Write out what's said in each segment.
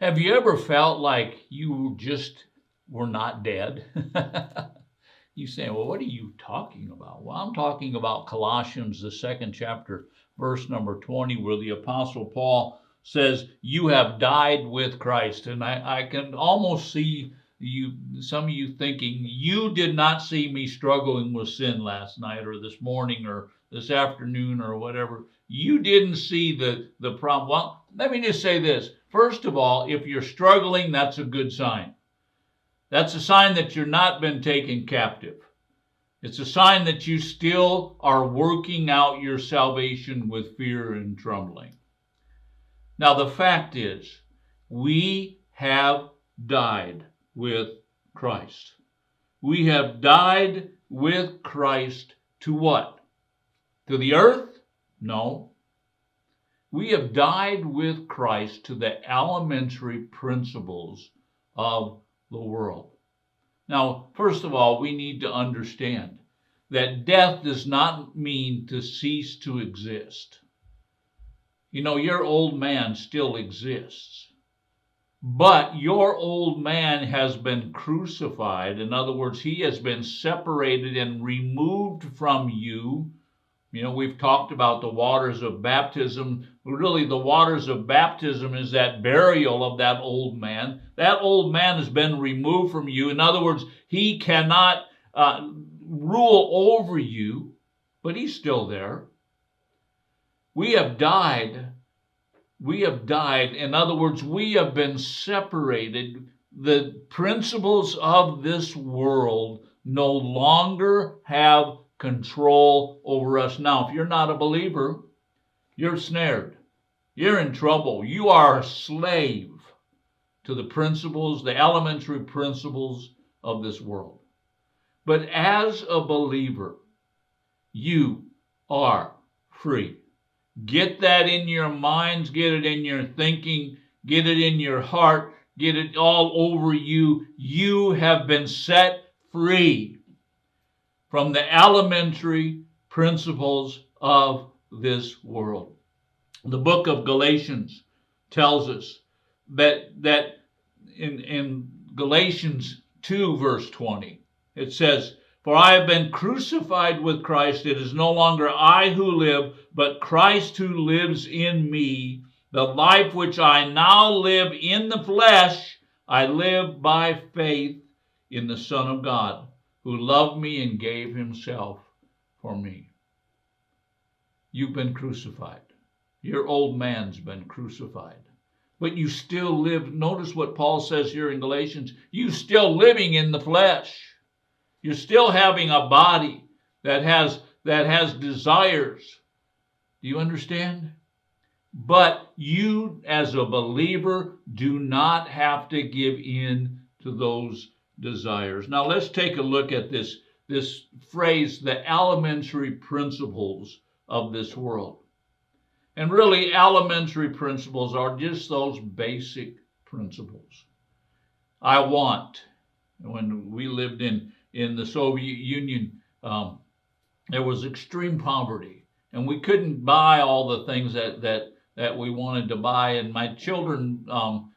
Have you ever felt like you just were not dead? You say, well, what are you talking about? Well, I'm talking about Colossians, the second chapter, verse number 20, where the Apostle Paul says, you have died with Christ. And I can almost see some of you thinking, you did not see me struggling with sin last night or this morning or this afternoon or whatever. You didn't see the problem. Well, let me just say this. First of all, if you're struggling, that's a good sign. That's a sign that you're not been taken captive. It's a sign that you still are working out your salvation with fear and trembling. Now, the fact is, we have died with Christ. We have died with Christ to what? To the earth? No. We have died with Christ to the elementary principles of the world. Now, first of all, we need to understand that death does not mean to cease to exist. You know, your old man still exists, but your old man has been crucified. In other words, he has been separated and removed from you. You know, we've talked about the waters of baptism. Really, the waters of baptism is that burial of that old man. That old man has been removed from you. In other words, he cannot rule over you, but he's still there. We have died. We have died. In other words, we have been separated. The principles of this world no longer have control over us. Now, if you're not a believer, you're snared. You're in trouble. You are a slave to the principles, the elementary principles of this world. But as a believer, you are free. Get that in your minds, get it in your thinking, get it in your heart, get it all over you. You have been set free from the elementary principles of this world. The book of Galatians tells us that in Galatians 2, verse 20, it says, for I have been crucified with Christ. It is no longer I who live, but Christ who lives in me. The life which I now live in the flesh, I live by faith in the Son of God, who loved me and gave himself for me. You've been crucified. Your old man's been crucified. But you still live. Notice what Paul says here in Galatians. You still living in the flesh. You're still having a body that has desires. Do you understand? But you, as a believer, do not have to give in to those desires. Now let's take a look at this phrase, the elementary principles of this world. And really, elementary principles are just those basic principles. I want. When we lived in the Soviet Union, there was extreme poverty, and we couldn't buy all the things that we wanted to buy. And my children,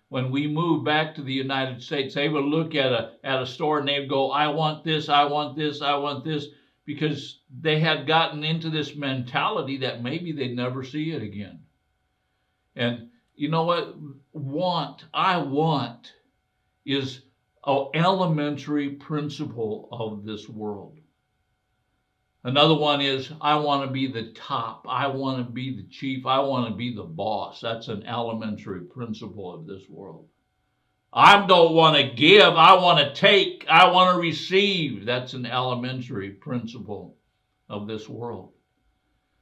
when we moved back to the United States, they would look at a store and they'd go, I want this, I want this, I want this, because they had gotten into this mentality that maybe they'd never see it again. And you know what? I want is an elementary principle of this world. Another one is, I want to be the top. I want to be the chief. I want to be the boss. That's an elementary principle of this world. I don't want to give. I want to take. I want to receive. That's an elementary principle of this world.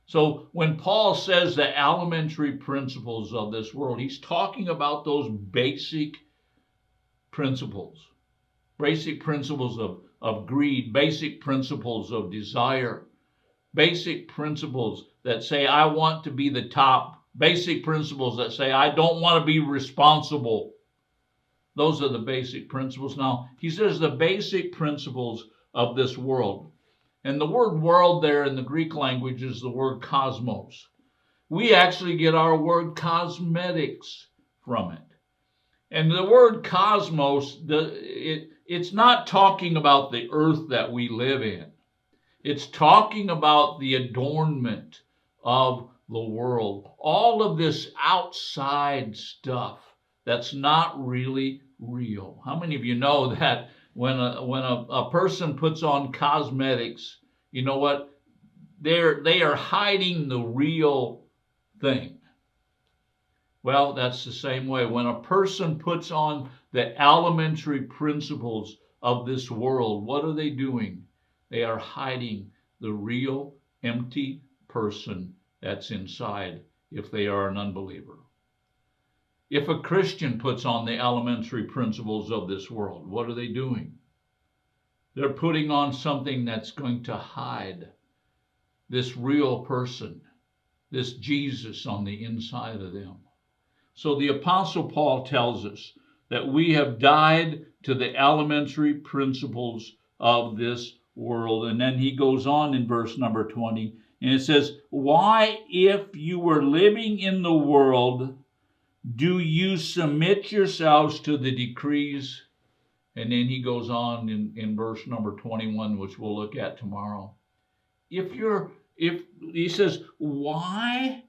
So when Paul says the elementary principles of this world, he's talking about those basic principles of greed, basic principles of desire, basic principles that say, I want to be the top, basic principles that say, I don't want to be responsible. Those are the basic principles. Now, he says the basic principles of this world. And the word world there in the Greek language is the word cosmos. We actually get our word cosmetics from it. And the word cosmos, it's not talking about the earth that we live in. It's talking about the adornment of the world. All of this outside stuff that's not really real. How many of you know that when a person puts on cosmetics, you know what? They are hiding the real thing. Well, that's the same way. When a person puts on the elementary principles of this world, what are they doing? They are hiding the real empty person that's inside if they are an unbeliever. If a Christian puts on the elementary principles of this world, what are they doing? They're putting on something that's going to hide this real person, this Jesus on the inside of them. So the Apostle Paul tells us that we have died to the elementary principles of this world. And then he goes on in verse number 20, and it says, why, if you were living in the world, do you submit yourselves to the decrees? And then he goes on in verse number 21, which we'll look at tomorrow. If he says, why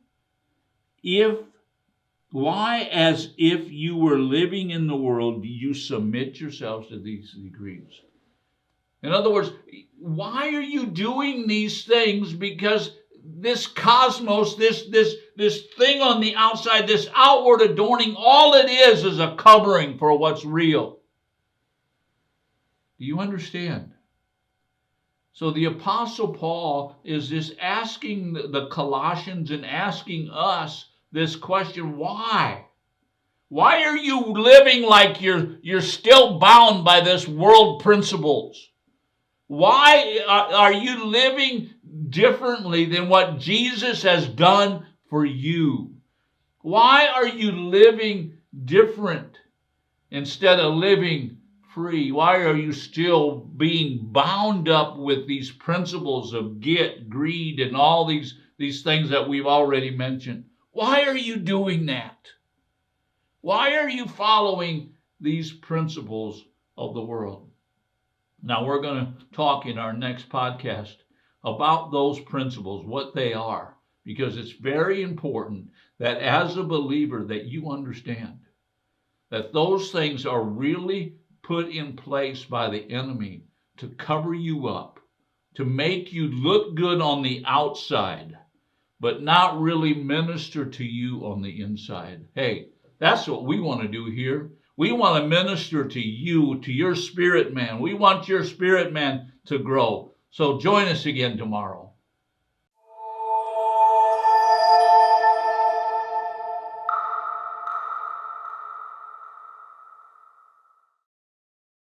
as if you were living in the world, do you submit yourselves to these decrees? In other words, why are you doing these things? Because this cosmos, this thing on the outside, this outward adorning, all it is a covering for what's real. Do you understand? So the Apostle Paul is just asking the Colossians and asking us this question, why? Why are you living like you're still bound by this world principles? Why are you living differently than what Jesus has done for you? Why are you living different instead of living free? Why are you still being bound up with these principles of greed, and all these things that we've already mentioned? Why are you doing that? Why are you following these principles of the world? Now, we're going to talk in our next podcast about those principles, what they are, because it's very important that as a believer that you understand that those things are really put in place by the enemy to cover you up, to make you look good on the outside, but not really minister to you on the inside. Hey, that's what we want to do here. We want to minister to you, to your spirit man. We want your spirit man to grow. So join us again tomorrow.